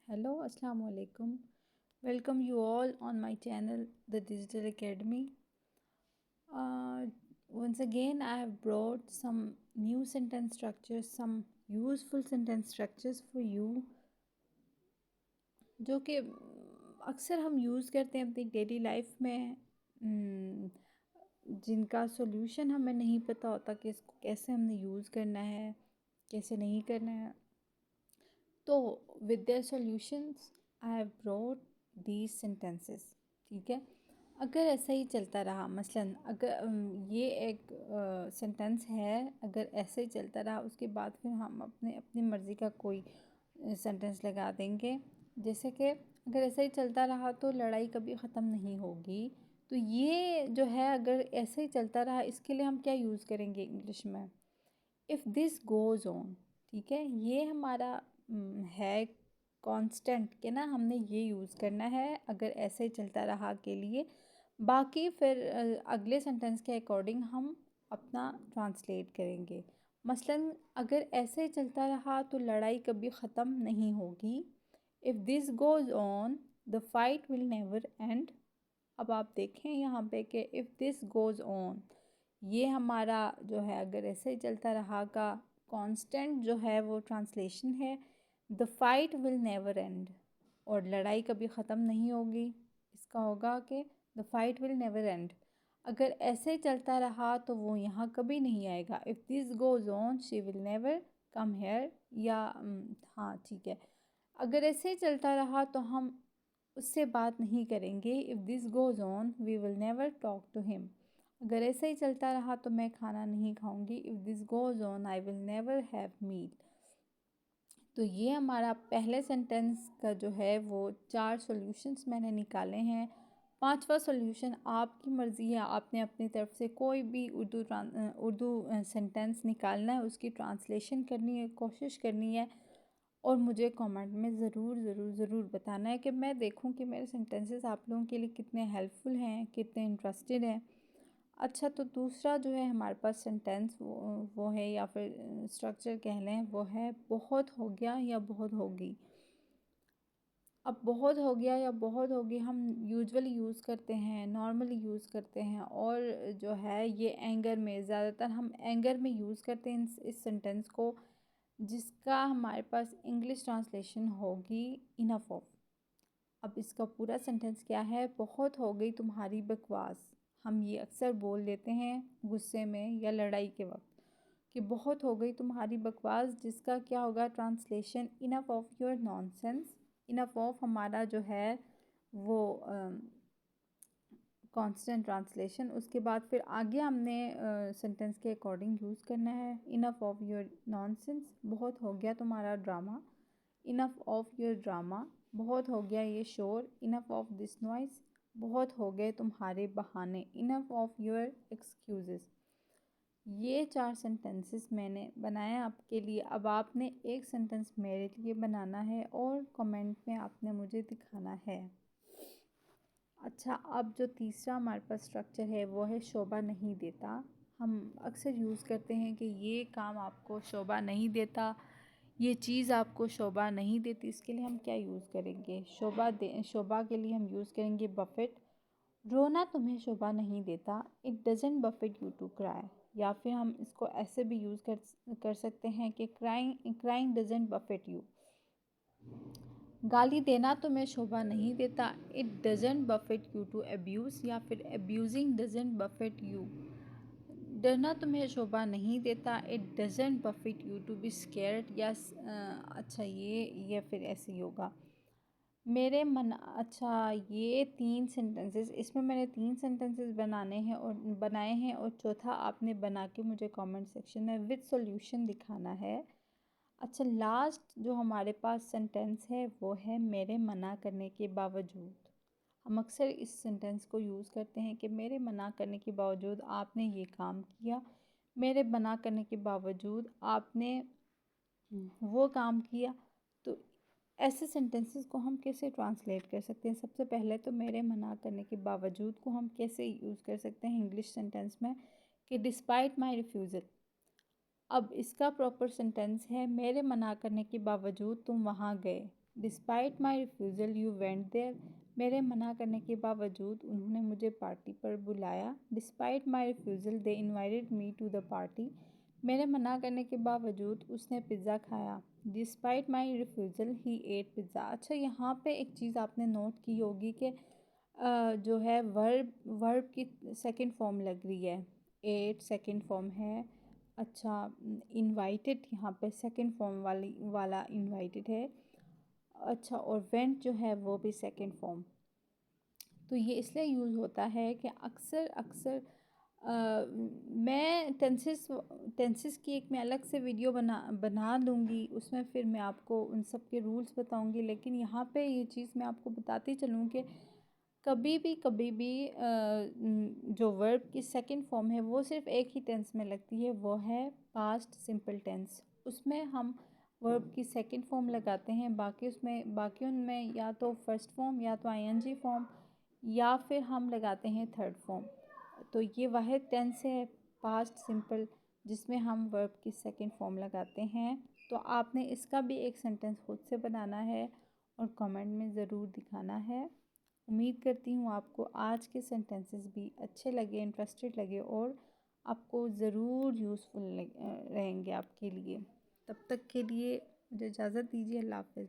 Hello, Assalamu alaikum. Welcome you all on my channel, The Digital Academy. Once again, I have brought some new sentence structures, some useful sentence structures for you, जो कि अक्सर हम use करते हैं अपनी daily life में, जिनका solution हमें नहीं पता होता कि इसको कैसे हमने यूज़ करना है, कैसे नहीं करना है. तो with their solutions I have brought these sentences. ठीक है, अगर ऐसा ही चलता रहा, मसलन अगर ये एक सेंटेंस है, अगर ऐसे ही चलता रहा उसके बाद फिर हम अपनी मर्ज़ी का कोई सेंटेंस लगा देंगे. जैसे कि अगर ऐसा ही चलता रहा तो लड़ाई कभी ख़त्म नहीं होगी. तो ये जो है, अगर ऐसे ही चलता रहा, इसके लिए हम क्या यूज़ करेंगे इंग्लिश में? If this goes on. ठीक है, ये हमारा है कांस्टेंट के ना, हमने ये यूज़ करना है अगर ऐसे ही चलता रहा के लिए. बाकी फिर अगले सेंटेंस के अकॉर्डिंग हम अपना ट्रांसलेट करेंगे. मसलन अगर ऐसे ही चलता रहा तो लड़ाई कभी ख़त्म नहीं होगी. If this goes on the fight will never and. अब आप देखें यहाँ पे कि इफ़ दिस गोज़ ऑन, ये हमारा जो है अगर ऐसे ही चलता रहा का कांस्टेंट जो है वो ट्रांसलेशन है. The fight will never and, और लड़ाई कभी ख़त्म नहीं होगी. इसका होगा कि the fight will never and. अगर ऐसे ही चलता रहा तो वो यहाँ कभी नहीं आएगा. If this goes on she will never come here. या हाँ ठीक है, अगर ऐसे ही चलता रहा तो हम उससे बात नहीं करेंगे. If this goes on we will never talk to him. अगर ऐसे ही चलता रहा तो मैं खाना नहीं खाऊंगी. If this goes on I will never have meal. तो ये हमारा पहले सेंटेंस का जो है वो 4 सॉल्यूशंस मैंने निकाले हैं. 5वां सॉल्यूशन आपकी मर्ज़ी है, आपने अपनी तरफ से कोई भी उर्दू सेंटेंस निकालना है, उसकी ट्रांसलेशन करनी है, कोशिश करनी है, और मुझे कमेंट में ज़रूर ज़रूर ज़रूर बताना है कि मैं देखूं कि मेरे सेंटेंसेस आप लोगों के लिए कितने हेल्पफुल हैं, कितने इंटरेस्टेड हैं. अच्छा, तो दूसरा जो है हमारे पास सेंटेंस वो है, या फिर स्ट्रक्चर कह लें, वो है बहुत हो गया या बहुत होगी. अब बहुत हो गया या बहुत होगी हम यूजुअली यूज़ करते हैं, नॉर्मली यूज़ करते हैं, और जो है ये एंगर में, ज़्यादातर हम एंगर में यूज़ करते हैं इस सेंटेंस को, जिसका हमारे पास इंग्लिश ट्रांसलेशन होगी इनफ ऑफ. अब इसका पूरा सेंटेंस क्या है? बहुत हो गई तुम्हारी बकवास. हम ये अक्सर बोल देते हैं गुस्से में या लड़ाई के वक्त कि बहुत हो गई तुम्हारी बकवास, जिसका क्या होगा translation? Enough of your nonsense. Enough of हमारा जो है वो कांस्टेंट ट्रांसलेशन. उसके बाद फिर आगे हमने सेंटेंस के अकॉर्डिंग यूज़ करना है. इनफ ऑफ योर नॉनसेंस, बहुत हो गया तुम्हारा drama. Enough of your drama, बहुत हो गया ये शोर. इनफ ऑफ दिस नॉइस, बहुत हो गए तुम्हारे बहाने. Enough of your excuses. ये 4 सेंटेंसेस मैंने बनाए आपके लिए. अब आपने एक सेंटेंस मेरे लिए बनाना है और कमेंट में आपने मुझे दिखाना है. अच्छा, अब जो तीसरा हमारे पास स्ट्रक्चर है वो है शोभा नहीं देता. हम अक्सर यूज़ करते हैं कि ये काम आपको शोभा नहीं देता, ये चीज़ आपको शोभा नहीं देती. इसके लिए हम क्या यूज़ करेंगे? शोभा के लिए हम यूज़ करेंगे बफेट. रोना तुम्हें शोभा नहीं देता, it doesn't befit you to cry. या फिर हम इसको ऐसे भी यूज़ कर सकते हैं कि क्राइंग डजेंट बफेट यू. गाली देना तुम्हें शोभा नहीं देता, it doesn't befit you to abuse. या फिर अब्यूजिंग डजेंट बफेट यू. डरना तुम्हें शोभा नहीं देता, it doesn't befit you to be scared. या अच्छा, ये फिर ऐसे ही होगा मेरे मन. अच्छा, ये 3 सेंटेंसेस, इसमें मैंने 3 सेंटेंसेस बनाए हैं, और चौथा आपने बना के मुझे कमेंट सेक्शन में विद सॉल्यूशन दिखाना है. अच्छा, लास्ट जो हमारे पास सेंटेंस है वो है मेरे मना करने के बावजूद. हम अक्सर इस सेंटेंस को यूज़ करते हैं कि मेरे मना करने के बावजूद आपने ये काम किया. मेरे मना करने के बावजूद आपने वो काम किया. तो ऐसे सेंटेंसेस को हम कैसे ट्रांसलेट कर सकते हैं? सबसे पहले तो मेरे मना करने के बावजूद को हम कैसे यूज़ कर सकते हैं इंग्लिश सेंटेंस में कि डिस्पाइट माई रिफ्यूज़ल. अब इसका प्रॉपर सेंटेंस है मेरे मना करने के बावजूद तुम वहाँ गए. Despite my refusal you went there, मेरे मना करने के बावजूद उन्होंने मुझे पार्टी पर बुलाया। Despite my refusal they invited me to the party, मेरे मना करने के बावजूद उसने पिज़्ज़ा खाया। Despite my refusal he ate pizza. अच्छा, यहाँ पे एक चीज़ आपने नोट की होगी कि जो है वर्ब की सेकंड फॉर्म लग रही है, एट सेकंड फॉर्म है। अच्छा, इनवाइटेड यहाँ पे सेकंड फॉर्म वाला इनवाइटेड है। अच्छा, और वेंट जो है वो भी सेकंड फॉर्म। तो ये इसलिए यूज़ होता है कि अक्सर अक्सर मैं टेंसेस की एक मैं अलग से वीडियो बना दूँगी, उसमें फिर मैं आपको उन सब के रूल्स बताऊँगी। लेकिन यहाँ पे ये चीज़ मैं आपको बताती चलूँ कि कभी भी जो वर्ब की सेकंड फॉर्म है वो सिर्फ एक ही टेंस में लगती है, वो है पास्ट सिंपल टेंस। उसमें हम वर्ब की सेकंड फॉर्म लगाते हैं, बाकी उनमें या तो फर्स्ट फॉर्म या तो आईएनजी फॉर्म या फिर हम लगाते हैं थर्ड फॉर्म। तो ये वाहिद टेंस है पास्ट सिंपल जिसमें हम वर्ब की सेकंड फॉर्म लगाते हैं। तो आपने इसका भी एक सेंटेंस खुद से बनाना है और कमेंट में ज़रूर दिखाना है। उम्मीद करती हूँ आपको आज के सेंटेंसेस भी अच्छे लगे, इंटरेस्टेड लगे और आपको ज़रूर यूज़फुल रहेंगे आपके लिए। तब तक के लिए मुझे इजाज़त दीजिए। अल्लाह हाफ़िज़।